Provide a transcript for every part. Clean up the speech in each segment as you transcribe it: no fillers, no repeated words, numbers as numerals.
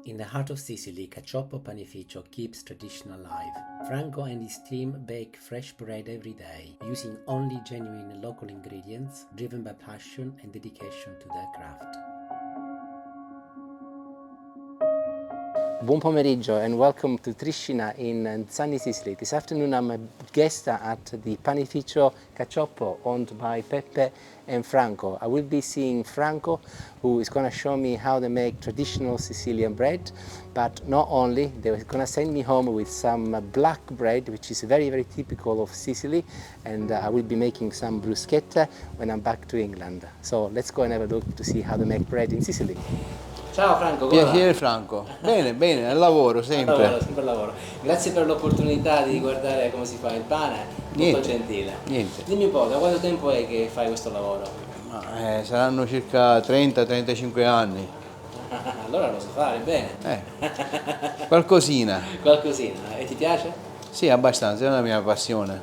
In the heart of Sicily, Cacioppo Panificio keeps tradition alive. Franco and his team bake fresh bread every day, using only genuine local ingredients, driven by passion and dedication to their craft. Buon pomeriggio and welcome to Triscina in sunny Sicily. This afternoon I'm a guest at the Panificio Cacioppo owned by Peppe and Franco. I will be seeing Franco, who is going to show me how they make traditional Sicilian bread, but not only, they're going to send me home with some black bread, which is very, very typical of Sicily, and I will be making some bruschetta when I'm back to England. So let's go and have a look to see how they make bread in Sicily. Ciao Franco, come Piacere va? Franco. Bene, bene, al lavoro sempre. Sempre al lavoro. Grazie per l'opportunità di guardare come si fa il pane, molto Niente, gentile. niente. Dimmi un po', da quanto tempo è che fai questo lavoro? Saranno circa 30-35 anni. Allora lo so fare bene. Qualcosina. Qualcosina. E ti piace? Sì, abbastanza, è una mia passione.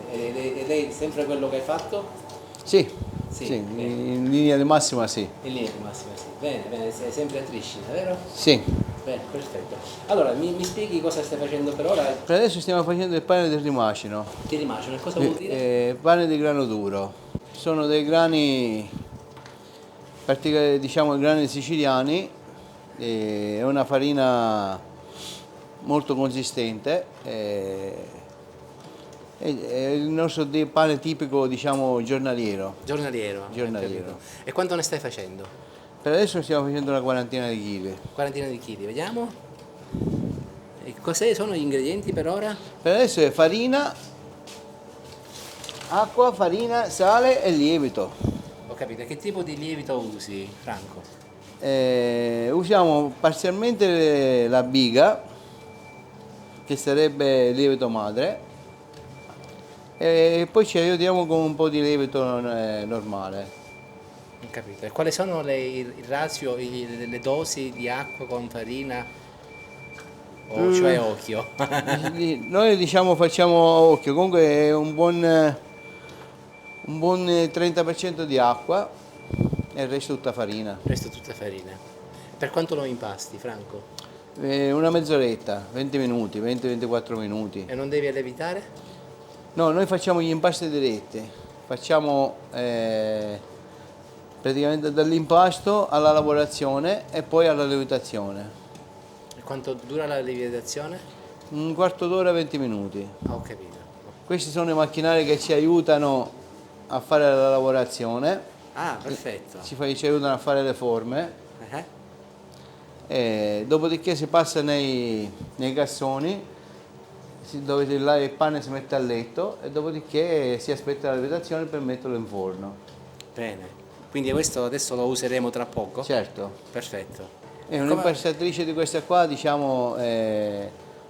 Ed è sempre quello che hai fatto? Sì, Sì, sì, bene. in linea di massima sì. In linea di massima, sì. Bene, bene, sei sempre a Triscina, vero? Sì. Bene, perfetto. Allora, mi spieghi cosa stai facendo per ora? Per adesso stiamo facendo il pane del rimacino. Ti rimagino, cosa vuol dire? Pane di grano duro. Sono dei grani, diciamo grani siciliani, è una farina molto consistente. È il nostro pane tipico, diciamo, giornaliero. Giornaliero. Giornaliero. Capito. E quanto ne stai facendo? Per adesso stiamo facendo una quarantina di chili. Quarantina di chili, vediamo. E cos'è sono gli ingredienti per ora? Per adesso è farina, acqua, farina, sale e lievito. Ho capito, che tipo di lievito usi, Franco? Usiamo parzialmente la biga, che sarebbe il lievito madre, e poi ci aiutiamo con un po' di lievito normale. Ho capito. E quali sono il ratio, le dosi di acqua con farina? O cioè occhio? Noi diciamo facciamo occhio, comunque è un buon 30% di acqua e il resto tutta farina. Resto tutta farina. Per quanto lo impasti, Franco? Una mezz'oretta, 20 minuti, 20-24 minuti. E non devi lievitare? No, noi facciamo gli impasti diretti, facciamo praticamente dall'impasto alla lavorazione e poi alla lievitazione. E quanto dura la lievitazione? Un quarto d'ora, 20 minuti. Ho capito. Questi sono i macchinari che ci aiutano a fare la lavorazione, Ah, perfetto. ci aiutano a fare le forme, Eh? e dopodiché si passa nei cassoni dove là il pane si mette a letto e dopodiché si aspetta la lievitazione per metterlo in forno. Bene. Quindi questo adesso lo useremo tra poco? Certo. Perfetto. E un'impastatrice di questa qua, diciamo,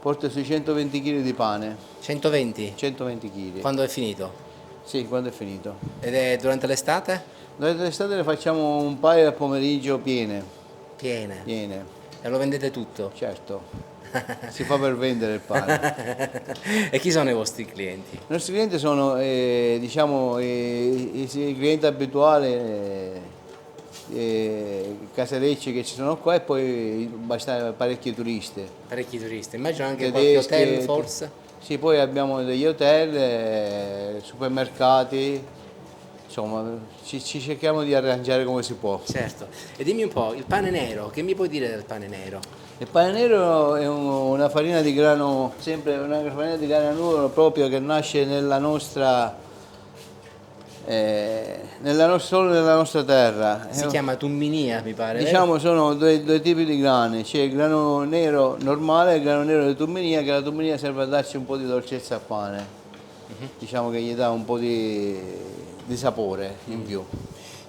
porta sui 120 kg di pane. 120? 120 kg. Quando è finito? Sì, quando è finito. Ed è durante l'estate? Durante l'estate ne facciamo un paio al pomeriggio piene. Piene. Piene, E lo vendete tutto? certo. Si fa per vendere il pane. E chi sono i vostri clienti? I nostri clienti sono, diciamo, i clienti abituali, casarecci che ci sono qua e poi parecchi turisti. Parecchi turisti. Immagino anche qualche hotel forse? Sì, poi abbiamo degli hotel, supermercati, insomma ci cerchiamo di arrangiare come si può. Certo. E dimmi un po', il pane nero, che mi puoi dire del pane nero? Il pane nero è una farina di grano, sempre una farina di grano duro proprio che nasce solo nella nostra terra. Si chiama tumminia, mi pare. Diciamo sono due tipi di grani, c'è il grano nero normale e il grano nero di tumminia, che la tumminia serve a darci un po' di dolcezza al pane, diciamo che gli dà un po' di sapore in più.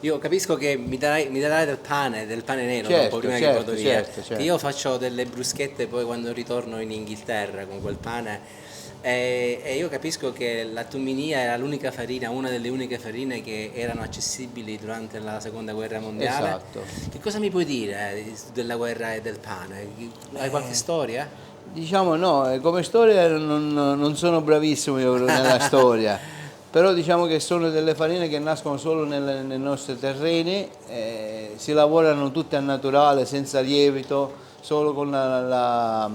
Io capisco che mi darai del pane nero Certo, dopo, prima certo, che vado via. certo. Che io faccio delle bruschette poi quando ritorno in Inghilterra con quel pane e io capisco che la tumminia era l'unica farina, una delle uniche farine che erano accessibili durante la seconda guerra mondiale. Esatto. Che cosa mi puoi dire della guerra e del pane? Hai qualche storia? Diciamo no, come storia non sono bravissimo io nella storia. Però diciamo che sono delle farine che nascono solo nei nostri terreni, si lavorano tutte al naturale, senza lievito, solo con la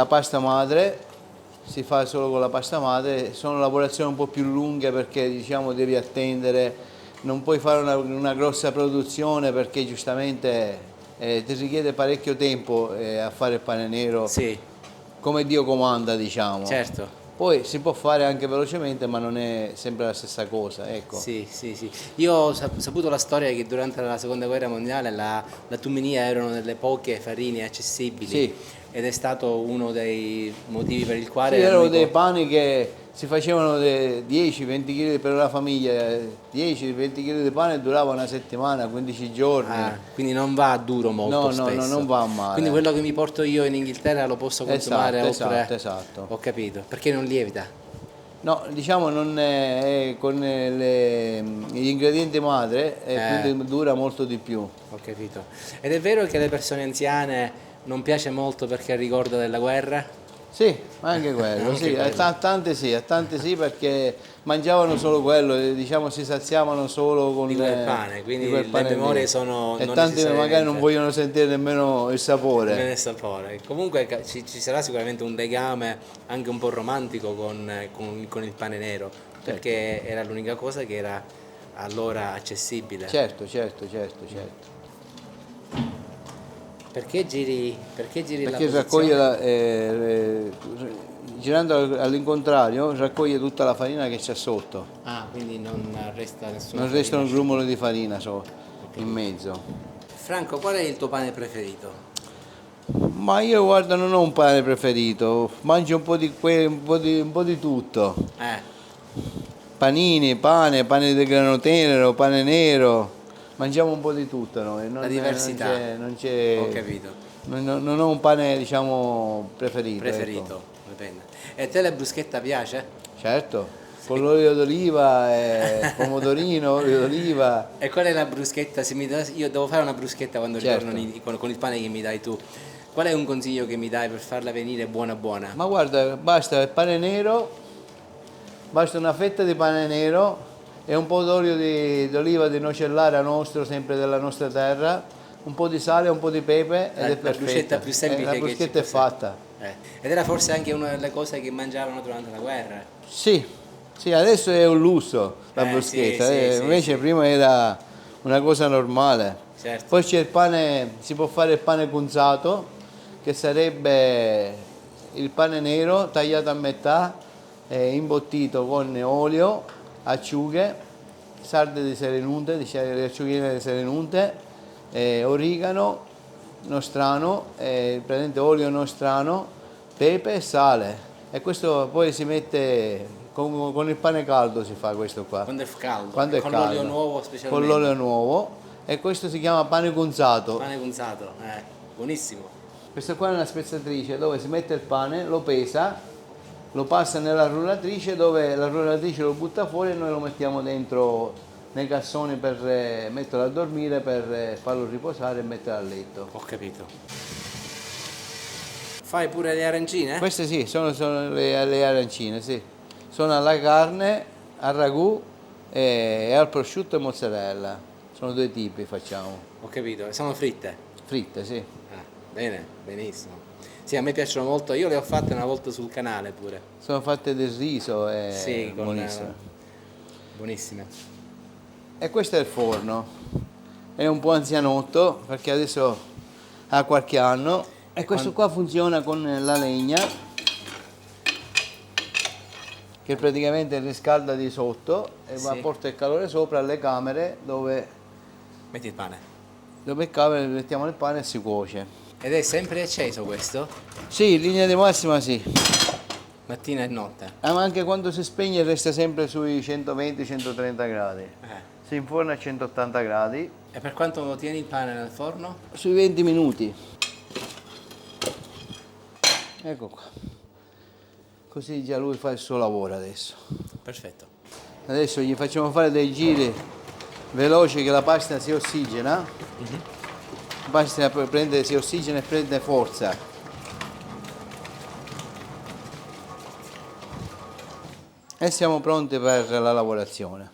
pasta madre, si fa solo con la pasta madre, sono lavorazioni un po' più lunghe perché diciamo devi attendere, non puoi fare una grossa produzione perché giustamente ti richiede parecchio tempo a fare il pane nero Sì, come Dio comanda, diciamo. certo. Poi si può fare anche velocemente, ma non è sempre la stessa cosa, ecco. Sì, sì, sì. Io ho saputo la storia che durante la seconda guerra mondiale la tumminia erano delle poche farine accessibili Sì. ed è stato uno dei motivi per il Sì, quale erano l'unico- dei pani che si facevano 10-20 kg per la famiglia, 10-20 kg di pane durava una settimana, 15 giorni. Ah, quindi non va duro molto No, no, spesso. no, non va male. Quindi quello che mi porto io in Inghilterra lo posso consumare Esatto, oltre... esatto. Ho capito. Perché non lievita? No, diciamo non è con gli ingredienti madre e quindi dura molto di più. Ho capito. Ed è vero che alle persone anziane non piace molto perché ricorda della guerra? Sì, anche quello, Anche sì, quello. a tante sì perché mangiavano solo quello, diciamo si saziavano solo con Di quel pane, quindi di quel le pane memorie lì. sono E non tanti magari necessariamente non vogliono sentire nemmeno il sapore. bene sapore. Comunque ci sarà sicuramente un legame anche un po' romantico con il pane nero, perché era l'unica cosa che era allora accessibile. Certo, certo, certo, certo. Perché giri la Perché posizione? girando all'incontrario, raccoglie tutta la farina che c'è sotto. Ah, quindi non resta nessuna Non resta farina. un grummolo di farina in mezzo. Franco, qual è il tuo pane preferito? Ma io guarda non ho un pane preferito, mangio un po' di un po' di tutto. Panini, pane di grano tenero, pane nero, mangiamo un po' di tutto noi. La diversità. Non c'è, Ho capito. non ho un pane diciamo preferito. Preferito, Ecco. dipende. E a te la bruschetta piace? Certo, con l'olio d'oliva, pomodorino, olio d'oliva. E qual è la bruschetta? Io devo fare una bruschetta quando Certo. ritorno con il pane che mi dai tu. Qual è un consiglio che mi dai per farla venire buona buona? Ma guarda, basta il pane nero, basta una fetta di pane nero e un po' d'olio d'oliva di nocellara nostro, sempre della nostra terra, un po' di sale, un po' di pepe ed La è perfetta. bruschetta più semplice La che ci bruschetta è possa- fatta. Ed era forse anche una delle cose che mangiavano durante la guerra. Sì, sì, adesso è un lusso la Sì, bruschetta, sì, sì, invece sì. prima era una cosa normale. Certo. Poi c'è il pane, si può fare il pane cunzato, che sarebbe il pane nero tagliato a metà, imbottito con olio, acciughe, sarde di serenunte, le acciughine di serenunte, origano, nostrano, praticamente olio nostrano, pepe e sale. E questo poi si mette con il pane caldo si fa questo qua. Quando è caldo. Quando E è con caldo. l'olio nuovo specialmente. Con l'olio nuovo. E questo si chiama pane cunzato. Pane cunzato, buonissimo. Questa qua è una spezzatrice dove si mette il pane, lo pesa, lo passa nella rullatrice dove la rullatrice lo butta fuori e noi lo mettiamo dentro nei cassoni per metterlo a dormire, per farlo riposare e metterlo a letto. Ho capito. Fai pure le arancine? Queste sì, sono le arancine, sì. Sono alla carne, al ragù e al prosciutto e mozzarella. Sono due tipi facciamo. Ho capito, sono fritte. Fritte, sì. Bene, benissimo. Sì, a me piacciono molto, io le ho fatte una volta sul canale pure. Sono fatte del riso e Sì, buonissime. buonissime. E questo è il forno. È un po' anzianotto perché adesso ha qualche anno. E questo qua funziona con la legna che praticamente riscalda di sotto e Sì. porta il calore sopra alle camere dove Metti il pane. mettiamo il pane e si cuoce. Ed è sempre acceso questo? Sì, in linea di massima sì. Mattina e notte. Ma anche quando si spegne resta sempre sui 120-130 gradi. Si inforna a 180 gradi, E per quanto lo tieni il pane nel forno? sui 20 minuti. Ecco qua. Così già lui fa il suo lavoro adesso. Perfetto. Adesso gli facciamo fare dei giri veloci che la pasta si ossigena. La pasta si ossigena e prende forza. E siamo pronti per la lavorazione.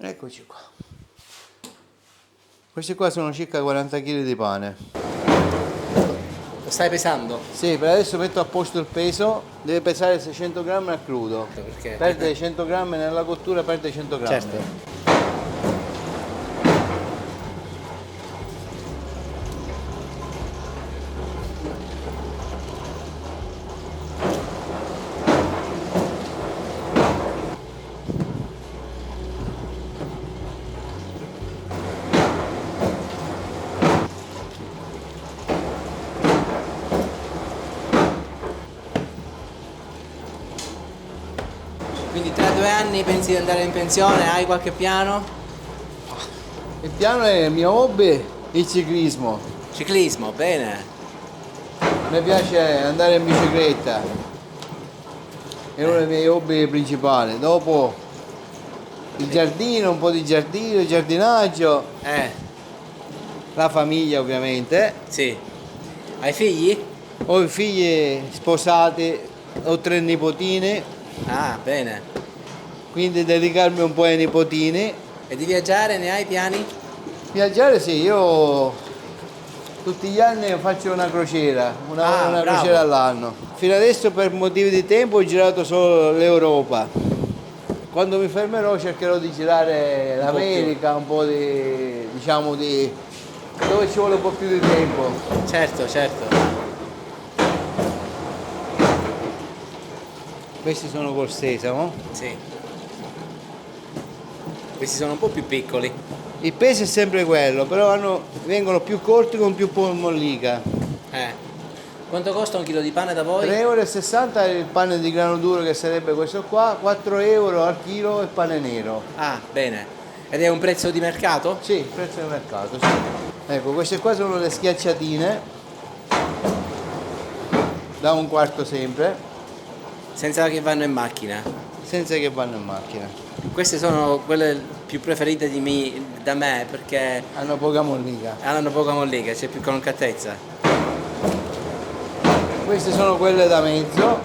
Eccoci qua. Questi qua sono circa 40 kg di pane. Lo stai pesando? Sì, per adesso metto a posto il peso, deve pesare 600 grammi a crudo. Perché? Perde 100 grammi nella cottura, perde 100 grammi. Certo. Quindi tra 2 anni pensi di andare in pensione? Hai qualche piano? Il piano è il mio hobby, il ciclismo. Ciclismo, bene. Mi piace andare in bicicletta, è uno dei miei hobby principali. Dopo il giardino, un po' di giardino, giardinaggio, la famiglia ovviamente. Sì. Hai figli? Ho figli sposati, ho 3 nipotini, Ah, bene. quindi dedicarmi un po' ai nipotini. E di viaggiare ne hai piani? Viaggiare sì, io tutti gli anni faccio una crociera, una bravo. crociera all'anno. Fino adesso per motivi di tempo ho girato solo l'Europa. Quando mi fermerò cercherò di girare l'America, un po' di, diciamo, di dove ci vuole un po' più di tempo. Certo, certo. Questi sono col sesamo. Sì. Questi sono un po' più piccoli. Il peso è sempre quello, però vengono più corti con più mollica. Quanto costa un chilo di pane da voi? 3,60 € il pane di grano duro che sarebbe questo qua, 4 € al chilo il pane nero. Ah, bene. Ed è un prezzo di mercato? Sì, il prezzo del mercato, sì. Ecco, queste qua sono le schiacciatine, da un quarto sempre, Senza che vanno in macchina. senza che vanno in macchina. Queste sono quelle più preferite da me perché Hanno poca mollica. hanno poca mollica, c'è più concatezza. Queste sono quelle da mezzo,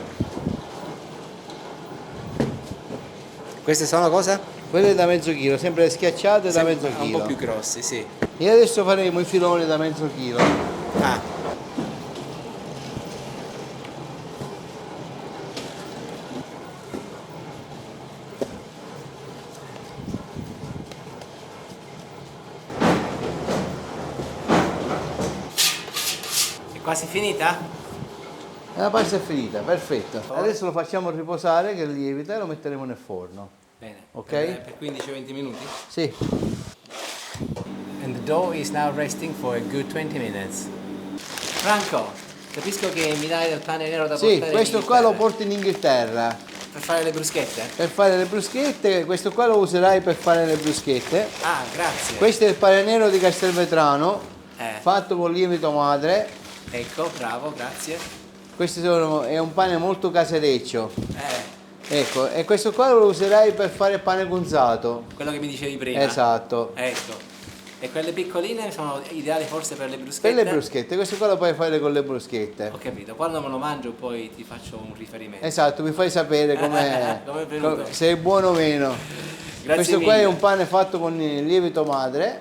Queste sono cosa? quelle da mezzo chilo, sempre schiacciate da mezzo Un po' chilo. più grossi, sì. E adesso faremo i filoni da mezzo chilo. Ah, è quasi finita? La pasta è finita, perfetto. Adesso lo facciamo riposare che lievita e lo metteremo nel forno. Bene. Ok. Per 15-20 minuti. Sì, And the dough is now resting for a good 20 minutes. Franco, capisco che mi dai del pane nero da sì, portare questo in qua lo Inghilterra. porto in Inghilterra Per fare le bruschette? per fare le bruschette, questo qua lo userai per fare le bruschette. Ah, grazie. Questo è il pane nero di Castelvetrano, Eh. fatto con lievito madre. Ecco, bravo, grazie. È un pane molto casereccio. Ecco, E questo qua lo userai per fare il pane gunzato. quello che mi dicevi prima. Esatto. Ecco. E quelle piccoline sono ideali forse per le Per bruschette? le bruschette, questo qua lo puoi fare con le bruschette. Ho capito, quando me lo mangio poi ti faccio un riferimento. Esatto, mi fai sapere Come è venuto. se è buono o meno. Grazie Questo qua mille. è un pane fatto con il lievito madre,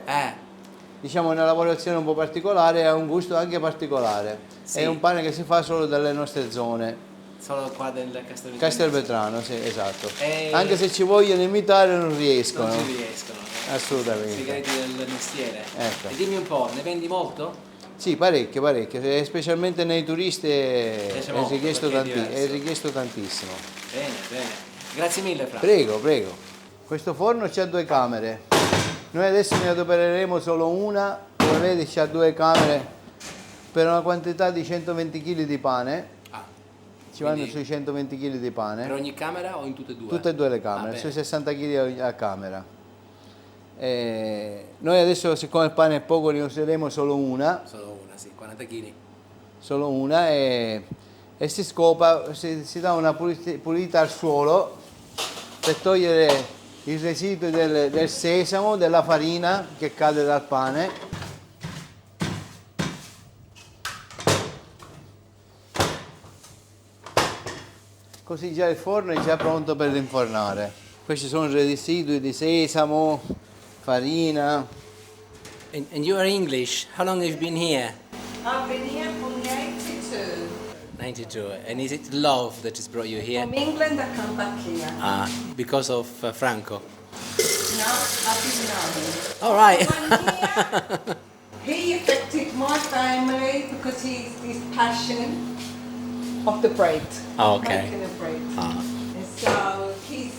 diciamo una lavorazione un po' particolare e ha un gusto anche particolare. Sì. È un pane che si fa solo dalle nostre zone. Solo qua del Castelvetrano. Castelvetrano, sì, esatto. E- Anche se ci vogliono imitare non riescono. Non ci riescono. Assolutamente. Segreti del mestiere. Ecco. E dimmi un po', ne vendi molto? Sì, parecchio, parecchio. E specialmente nei turisti Piace molto, perché è diverso. è richiesto tantissimo. Bene, bene. Grazie mille, Franco. Prego, prego. Questo forno c'ha 2 camere. Noi adesso ne adopereremo solo una, come vedi c'ha 2 camere per una quantità di 120 kg di pane. Ci vanno Quindi- sui 120 kg di Per pane. ogni camera o in tutte e due? Tutte e 2 le Ah, camere, bene. sui 60 kg a camera. Noi adesso, siccome il pane è poco, ne useremo solo una. Solo una, sì, 40 kg. Solo una e si scopa, si dà una pulita al suolo per togliere i residui del sesamo, della farina che cade dal pane. Così già il forno è già pronto per rinfornare. Questi sono i residui di sesamo, farina. And you are English. How long have you been here? I've been here from the 82. 92. And is it love that has brought you here? From England, I come back here. Ah, because of Franco. No, I've been known. All right. One here, he affected my family because he's passion of the bread. Oh, okay. Making the bread. Ah. And so his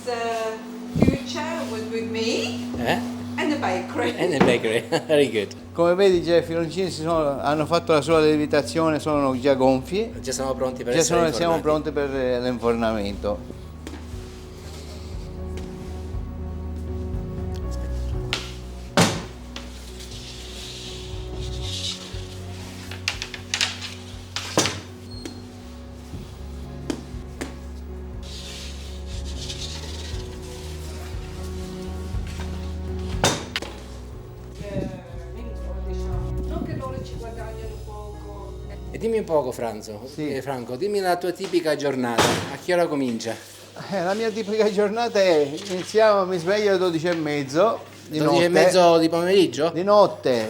future was with me Eh? and the bakery. And the bakery. Very good. Come vedi già i filoncini hanno fatto la sua lievitazione, sono già gonfi. Già siamo pronti per Già essere siamo infornati. pronti per l'infornamento. Non che loro ci guadagnano poco. E dimmi un poco, Franco, Sì. Franco, dimmi la tua tipica giornata. A che ora comincia? La mia tipica giornata è mi sveglio alle 12:30 di 12 e notte. mezzo di pomeriggio? Di notte.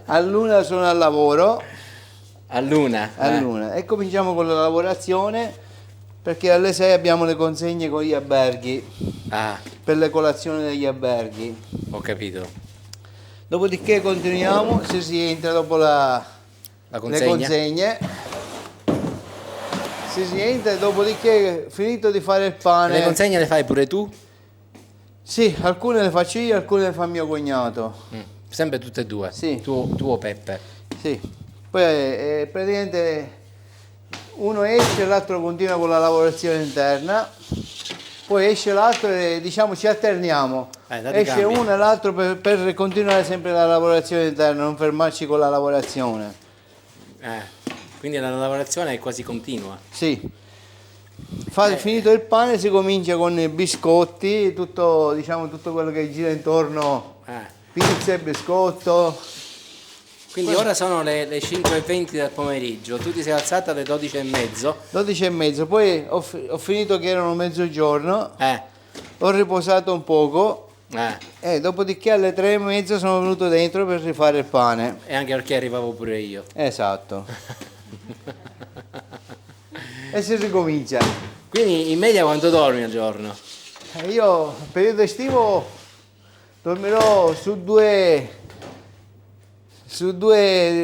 All'una sono al lavoro, All'una. all'una. E cominciamo con la lavorazione perché alle 6 abbiamo le consegne con gli alberghi, Ah, per le colazioni degli alberghi. ho capito. Dopodiché continuiamo, se si entra dopo La le consegna? consegne. Si entra e dopodiché finito di fare il pane. Le consegne le fai pure tu? Sì, alcune le faccio io, alcune le fa mio cognato. Sempre tutte e due? Sì. Tuo Peppe. Sì. Poi praticamente uno esce e l'altro continua con la lavorazione interna. Poi esce l'altro e diciamo ci alterniamo. date Esce cambi. uno e l'altro per continuare sempre la lavorazione interna, non fermarci con la lavorazione. Quindi la lavorazione è quasi continua. Sì. Finito il pane si comincia con i biscotti, tutto, diciamo, tutto quello che gira intorno, pizza e biscotto. Quindi ora sono le 5:20 del pomeriggio, tu ti sei alzata alle 12:30. 12:30, poi ho finito che erano mezzogiorno, ho riposato un poco e dopodiché alle 3:30 sono venuto dentro per rifare il pane. E anche perché arrivavo pure io. Esatto. E si ricomincia. Quindi in media quanto dormi al giorno? Io, periodo estivo, dormirò su due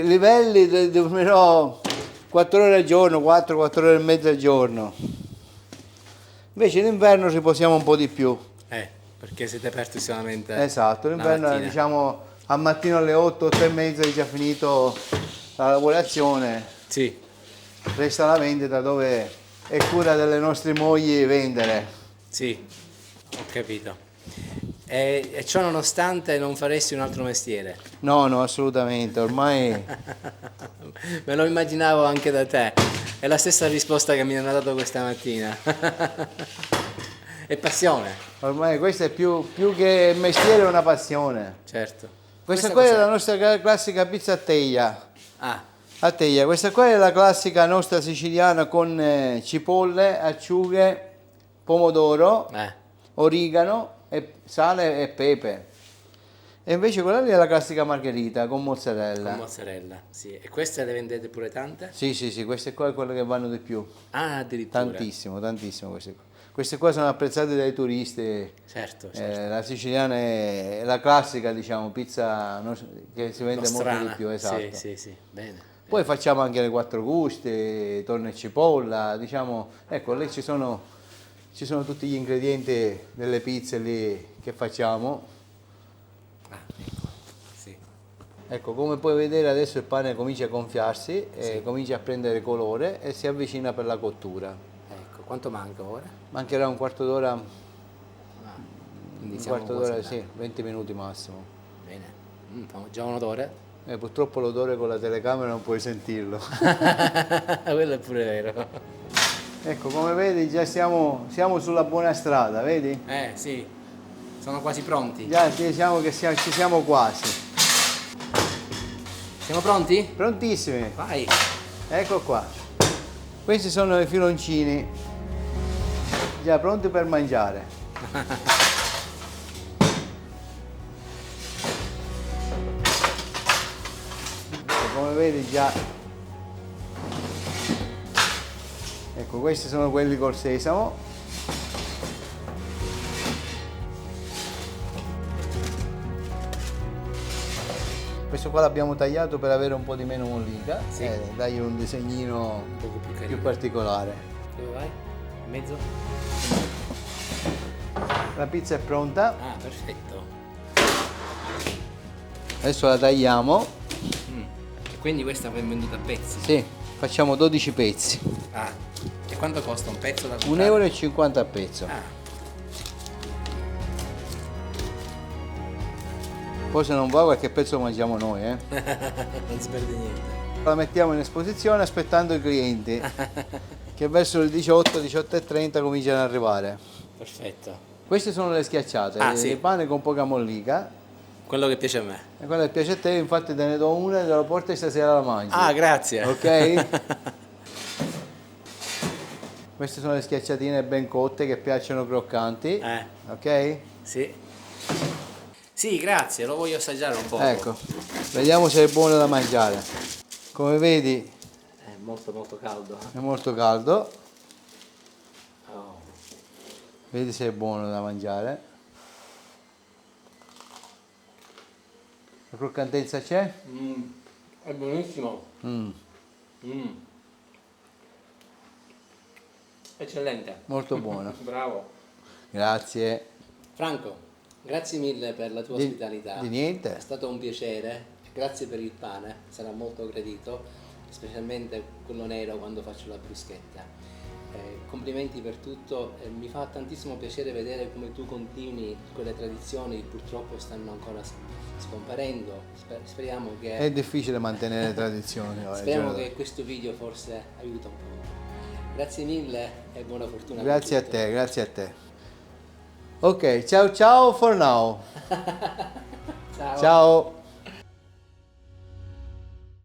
livelli, dormirò 4 ore al giorno, 4 ore e mezza al giorno. Invece in inverno riposiamo un po' di più. Perché siete aperti solamente Esatto, la l'inverno mattina. diciamo al mattino alle 8, 8:30 è già finito la lavorazione, Sì. resta la vendita dove è cura delle nostre mogli vendere. Sì, ho capito. E ciò nonostante non faresti un altro mestiere? No, assolutamente, ormai Me lo immaginavo anche da te. È la stessa risposta che mi hanno dato questa mattina. È passione, ormai questo è più che mestiere, è una passione. certo. Questa qua è cos'è? la nostra classica pizza a teglia. Ah, A teglia, questa qua è la classica nostra siciliana con cipolle, acciughe, pomodoro, origano, sale e pepe. E invece quella lì è la classica margherita con mozzarella. con mozzarella, sì. E queste le vendete pure tante? Sì, queste qua è quelle che vanno di più. Ah, addirittura. Tantissimo queste qua. Queste qua sono apprezzate dai turisti. Certo. La siciliana è la classica, diciamo, pizza che si vende molto Nostrana. di più, esatto. Sì, bene. Poi facciamo anche le quattro gusti, tonno e cipolla, diciamo, ecco, lì ci sono tutti gli ingredienti delle pizze lì che facciamo. Ecco, sì. Ecco, come puoi vedere adesso il pane comincia a gonfiarsi, comincia a prendere colore e si avvicina per la cottura. Ecco, quanto manca ora? Mancherà un quarto d'ora, Quindi un siamo quarto quasi d'ora, là. sì, 20 minuti massimo. Bene. Fa già un odore? Purtroppo l'odore con la telecamera non puoi sentirlo. Quello è pure vero. Ecco, come vedi già siamo sulla buona strada, vedi? Sì. Sono quasi pronti. Già diciamo che ci siamo quasi. Siamo pronti? Prontissimi, Vai. ecco qua. Questi sono i filoncini. già pronti per mangiare. Come vedi già, ecco, questi sono quelli col sesamo. Questo qua l'abbiamo tagliato per avere un po' di meno mollica, Sì. dargli un disegnino Un poco più più carino. particolare. Dove vai? In mezzo? La pizza è pronta, Ah, perfetto. adesso la tagliamo. E quindi questa poi è venduta a pezzi? Sì, facciamo 12 pezzi, Ah, e quanto costa un pezzo da 1,50 € a pezzo. Ah, Poi se non va qualche pezzo lo mangiamo noi, eh. non si perde niente. La mettiamo in esposizione aspettando i clienti che verso le 18, 18:30 cominciano ad arrivare. Perfetto. Queste sono le schiacciate, Ah, sì. il pane con poca mollica. Quello che piace a me. E quella che piace a te, infatti te ne do una e te la porto e stasera la mangi. Ah, grazie. Ok? Queste sono le schiacciatine ben cotte che piacciono croccanti. Ok? Sì. Sì, grazie, lo voglio assaggiare un po'. Ecco, vediamo se è buono da mangiare. Come vedi È molto molto caldo. è molto caldo, Oh. vedi se è buono da mangiare. La croccantezza c'è? È buonissimo. Mm, Eccellente. molto buono. Bravo. Grazie. Franco, grazie mille per la tua Di- ospitalità. di niente. È stato un piacere. Grazie per il pane, sarà molto gradito, specialmente quello nero quando faccio la bruschetta. Complimenti per tutto, mi fa tantissimo piacere vedere come tu continui quelle tradizioni, purtroppo stanno ancora scomparendo. Speriamo che, È difficile mantenere le tradizioni. ora, speriamo cioè. che questo video forse aiuta un po'. Grazie mille e buona fortuna. per Grazie a tutto. te, grazie a te. Ok, ciao ciao for now. Ciao. Ciao.